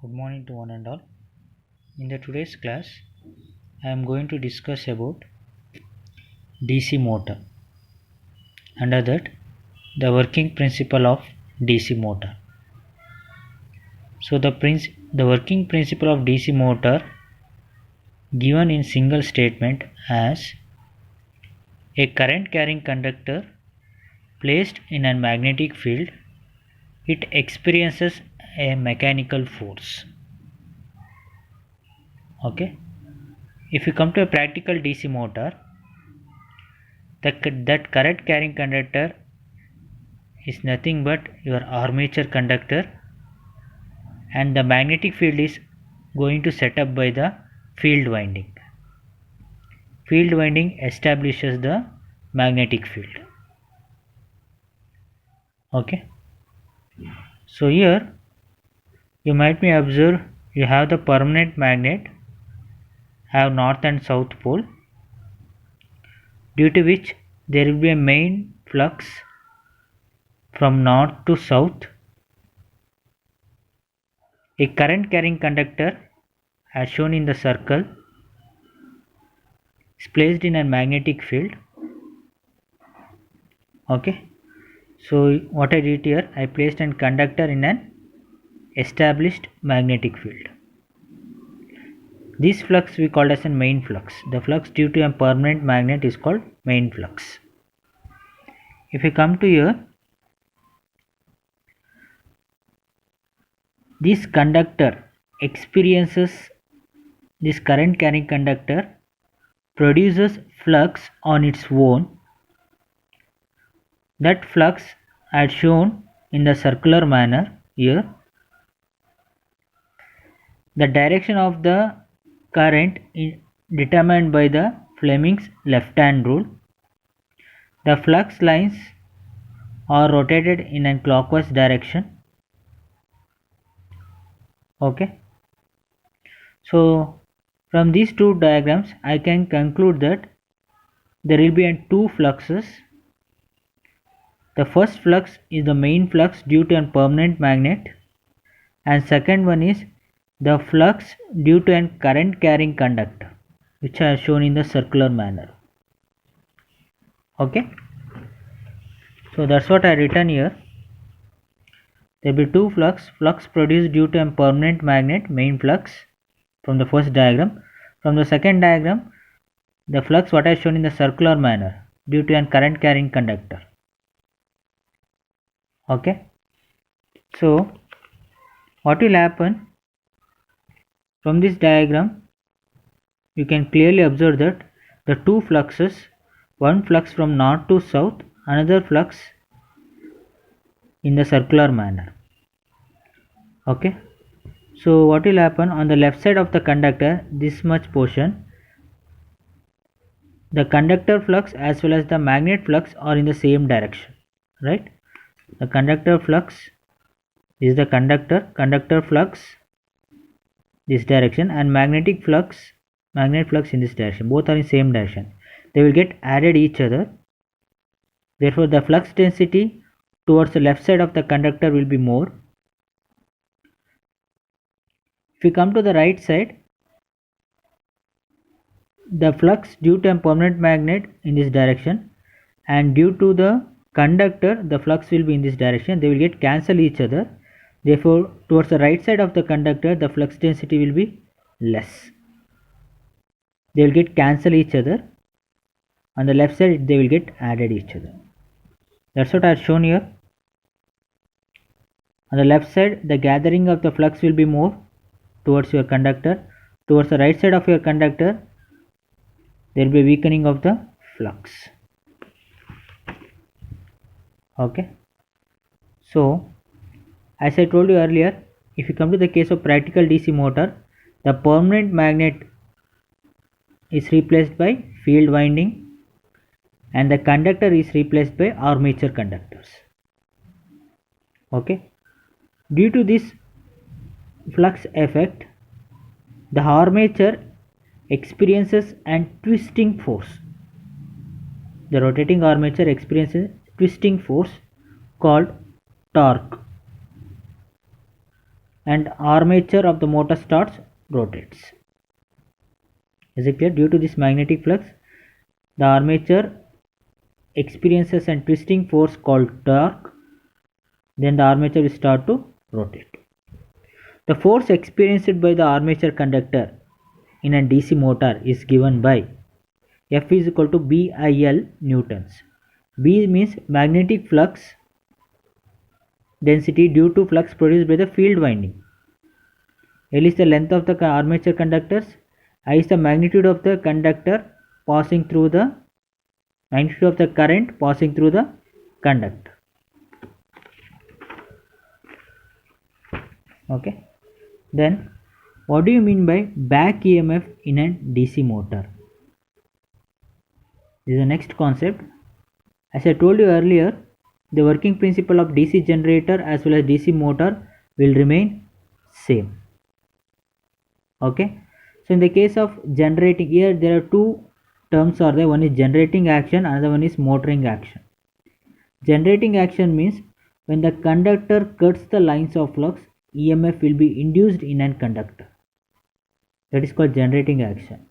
Good morning to one and all. In the today's class, I am going to discuss about DC motor. Under that, the working principle of DC motor. So the working principle of DC motor given in single statement as a current carrying conductor placed in a magnetic field, it experiences a mechanical force. Okay. If you come to a practical DC motor, that current carrying conductor is nothing but your armature conductor, and the magnetic field is going to set up by the field winding. Field winding establishes the magnetic field. Okay. So here you might be observe you have the permanent magnet have north and south pole, due to which there will be a main flux from north to south. A current carrying conductor as shown in the circle is placed in a magnetic field. Okay. So what I did here, I placed a conductor in an established magnetic field. This flux we called as a main flux. The flux due to a permanent magnet is called main flux. If you come to here, this conductor experiences, this current carrying conductor produces flux on its own. That flux I had shown in the circular manner here. The direction of the current is determined by the Fleming's left hand rule. The flux lines are rotated in a clockwise direction. Okay. So from these two diagrams I can conclude that there will be two fluxes. The first flux is the main flux due to a permanent magnet, and second one is the flux due to a current carrying conductor, which I have shown in the circular manner. Okay. So that's what I written here. There will be two flux produced due to a permanent magnet, main flux, from the first diagram. From the second diagram, the flux what I have shown in the circular manner due to a current carrying conductor. Okay. So what will happen from this diagram, you can clearly observe that the two fluxes, one flux from north to south, another flux in the circular manner. Okay. So what will happen on the left side of the conductor, this much portion, the conductor flux as well as the magnet flux are in the same direction, right? The conductor flux is the conductor flux this direction, and magnet flux in this direction. Both are in same direction. They will get added each other. Therefore the flux density towards the left side of the conductor will be more. If we come to the right side, the flux due to a permanent magnet in this direction, and due to the conductor the flux will be in this direction. They will get cancel each other. Therefore towards the right side of the conductor the flux density will be less. They will get cancel each other. On the left side they will get added each other. That's what I have shown here. On the left side the gathering of the flux will be more towards your conductor. Towards the right side of your conductor there will be weakening of the flux. Okay. So as I told you earlier, if you come to the case of practical DC motor, the permanent magnet is replaced by field winding and the conductor is replaced by armature conductors. Okay. Due to this flux effect, the armature experiences a twisting force. The rotating armature experiences twisting force called torque. and armature of the motor starts rotates. Is it clear? Due to this magnetic flux, the armature experiences a twisting force called torque. Then the armature will start to rotate. The force experienced by the armature conductor in a DC motor is given by F is equal to BIL newtons. B means magnetic flux density due to flux produced by the field winding. L is the length of the armature conductors. I is the magnitude of the conductor passing through the magnitude of the current passing through the conductor. Okay. Then what do you mean by back EMF in a DC motor? This is the next concept. As I told you earlier, the working principle of DC generator as well as DC motor will remain same. Okay. So in the case of generating, here there are two terms are there. One is generating action, another one is motoring action. Generating action means when the conductor cuts the lines of flux, EMF will be induced in a conductor. That is called generating action.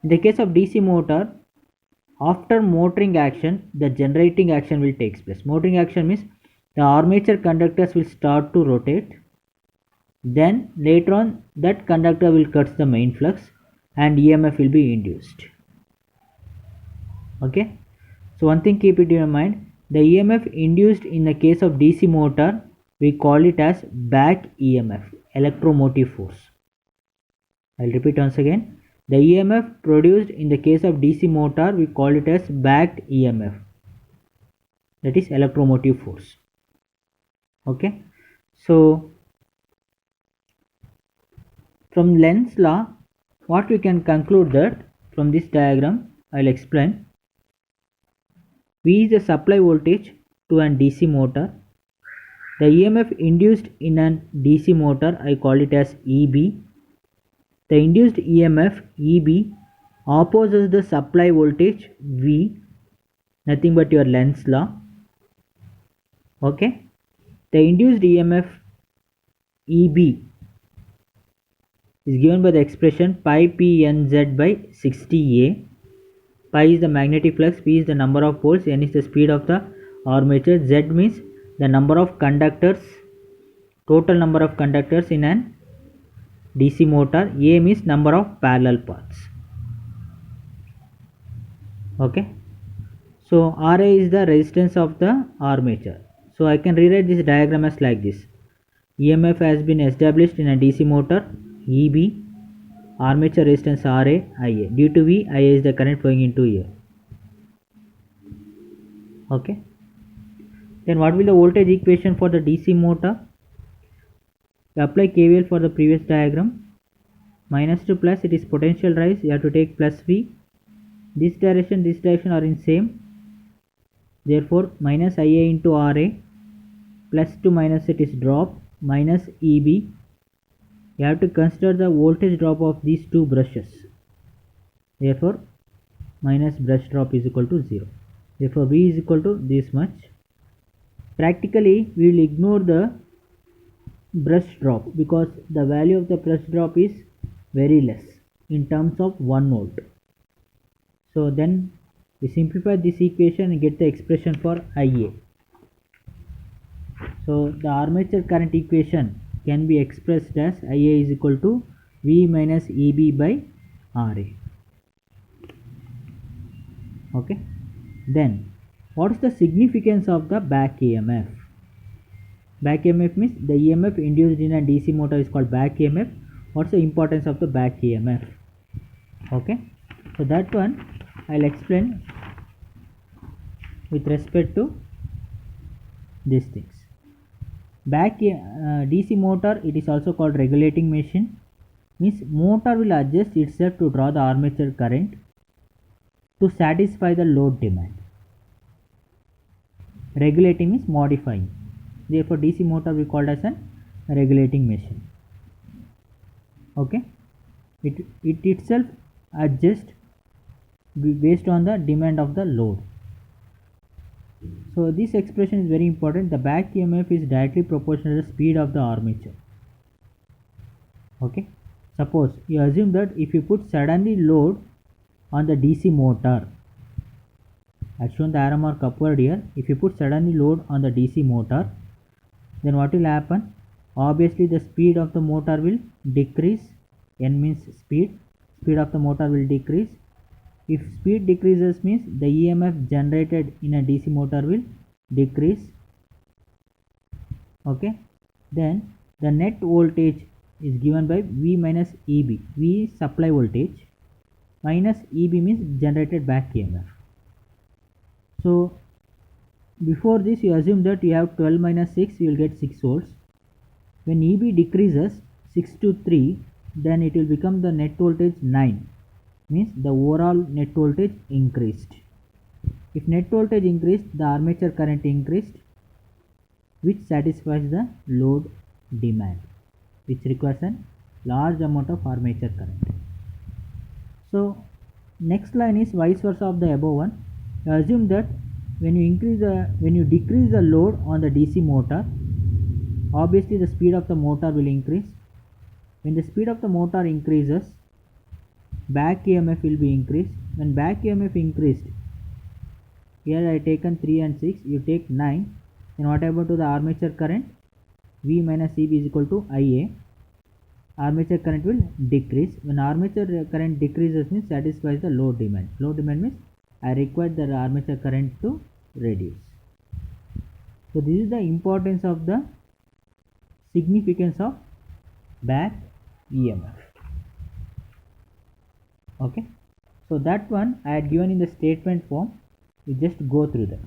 In the case of DC motor, after motoring action, the generating action will take place. Motoring action means the armature conductors will start to rotate. Then later on, that conductor will cut the main flux and EMF will be induced. Okay. So one thing keep it in your mind. The EMF induced in the case of DC motor, we call it as back EMF, electromotive force. I will repeat once again. The EMF produced in the case of DC motor, we call it as back EMF. That is electromotive force. Okay. So from Lenz's law, what we can conclude that from this diagram, I will explain. V is the supply voltage to an DC motor. The EMF induced in an DC motor, I call it as EB. The induced EMF EB opposes the supply voltage V, nothing but your Lenz's law. Okay. The induced EMF EB is given by the expression pi p n z by 60A. Pi is the magnetic flux, P is the number of poles, N is the speed of the armature, Z means the number of conductors, total number of conductors in an DC motor, A means number of parallel paths. Okay. So Ra is the resistance of the armature. So I can rewrite this diagram as like this. EMF has been established in a DC motor, EB, armature resistance Ra, Ia. Due to V, Ia is the current flowing into here. Okay. Then what will the voltage equation for the DC motor? We apply KVL for the previous diagram. Minus to plus, it is potential rise. You have to take plus V. This direction are in same. Therefore, minus Ia into Ra. Plus to minus it is drop. Minus EB. You have to consider the voltage drop of these two brushes. Therefore, minus brush drop is equal to 0. Therefore, V is equal to this much. Practically, we will ignore the brush drop because the value of the brush drop is very less in terms of 1 volt. So then we simplify this equation and get the expression for Ia. So the armature current equation can be expressed as Ia is equal to V minus EB by Ra. Okay. Then what is the significance of the back EMF? Back EMF means the EMF induced in a DC motor is called back EMF. What's the importance of the back EMF? Okay. So that one I'll explain with respect to these things. Back DC motor, it is also called regulating machine, means motor will adjust itself to draw the armature current to satisfy the load demand. Regulating means modifying. Therefore, DC motor we called as a regulating machine. Okay, it itself adjusts based on the demand of the load. So this expression is very important. The back EMF is directly proportional to the speed of the armature. Okay, suppose you assume that if you put suddenly load on the DC motor, I've shown the arrow mark upward here. If you put suddenly load on the DC motor, then what will happen? Obviously the speed of the motor will decrease. N means speed of the motor will decrease. If speed decreases means the EMF generated in a DC motor will decrease. Okay, then the net voltage is given by V minus EB. V is supply voltage minus EB means generated back EMF. So before this you assume that you have 12 minus 6, you will get 6 volts. When EB decreases 6 to 3, then it will become the net voltage 9, means the overall net voltage increased. If net voltage increased, the armature current increased, which satisfies the load demand, which requires a large amount of armature current. So next line is vice versa of the above one. You assume that when you decrease the load on the DC motor, obviously the speed of the motor will increase. When the speed of the motor increases, back EMF will be increased. When back EMF increased, here I taken 3 and 6, you take 9, then what about to the armature current? V minus EB is equal to IA. Armature current will decrease. When armature current decreases means satisfies the load demand. Load demand means I require the armature current to reduce. So this is the importance of the significance of back EMF. Okay, so that one I had given in the statement form. You just go through that.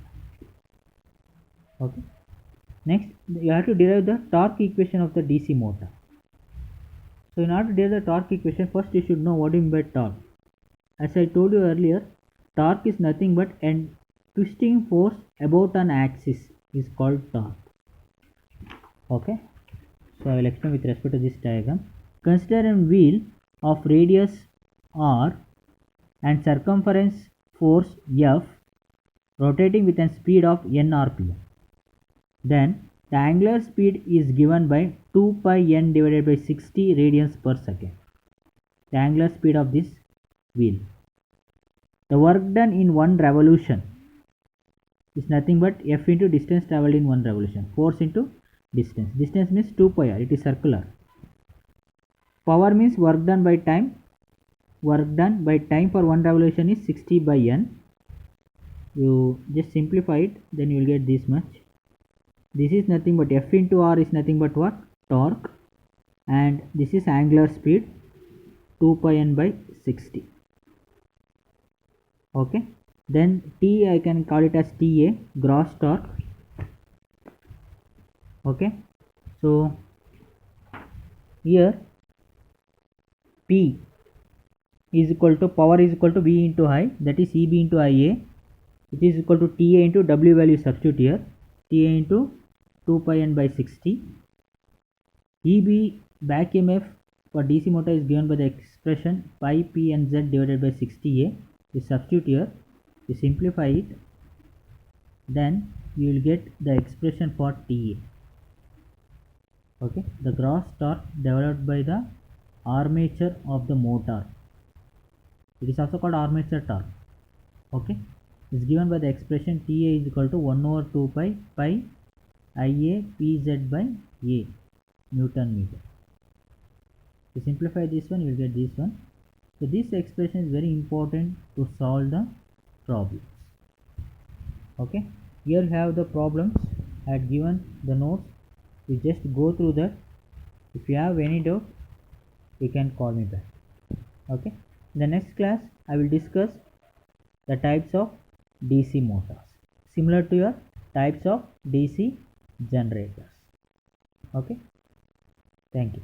Okay, next you have to derive the torque equation of the DC motor. So in order to derive the torque equation, first you should know what you mean by torque. As I told you earlier, torque is nothing but a twisting force about an axis is called torque. Okay, so I will explain with respect to this diagram. Consider a wheel of radius r and circumference force F rotating with a speed of n rpm. Then the angular speed is given by 2 pi n divided by 60 radians per second. The angular speed of this wheel. The work done in one revolution is nothing but F into distance travelled in one revolution. Force into distance. Distance means 2 pi r. It is circular. Power means work done by time. Work done by time for one revolution is 60 by n. You just simplify it, then you will get this much. This is nothing but F into R is nothing but what? Torque. And this is angular speed 2 pi n by 60. Okay. Then T I can call it as TA, gross torque. Okay. So here P is equal to power is equal to V into I, that is EB into IA. It is equal to TA into W value substitute here. TA into 2 pi n by 60. EB back EMF for DC motor is given by the expression pi P and Z divided by 60A. You substitute here, you simplify it, then you will get the expression for TA. Okay, the gross torque developed by the armature of the motor. It is also called armature torque. Okay, is given by the expression TA is equal to 1 over 2 pi IA PZ by A Newton meter. To simplify this one, you will get this one. So this expression is very important to solve the problems. Okay, here you have the problems. I had given the notes. You just go through that. If you have any doubt, you can call me back. Okay, in the next class I will discuss the types of DC motors similar to your types of DC generators. Okay, thank you.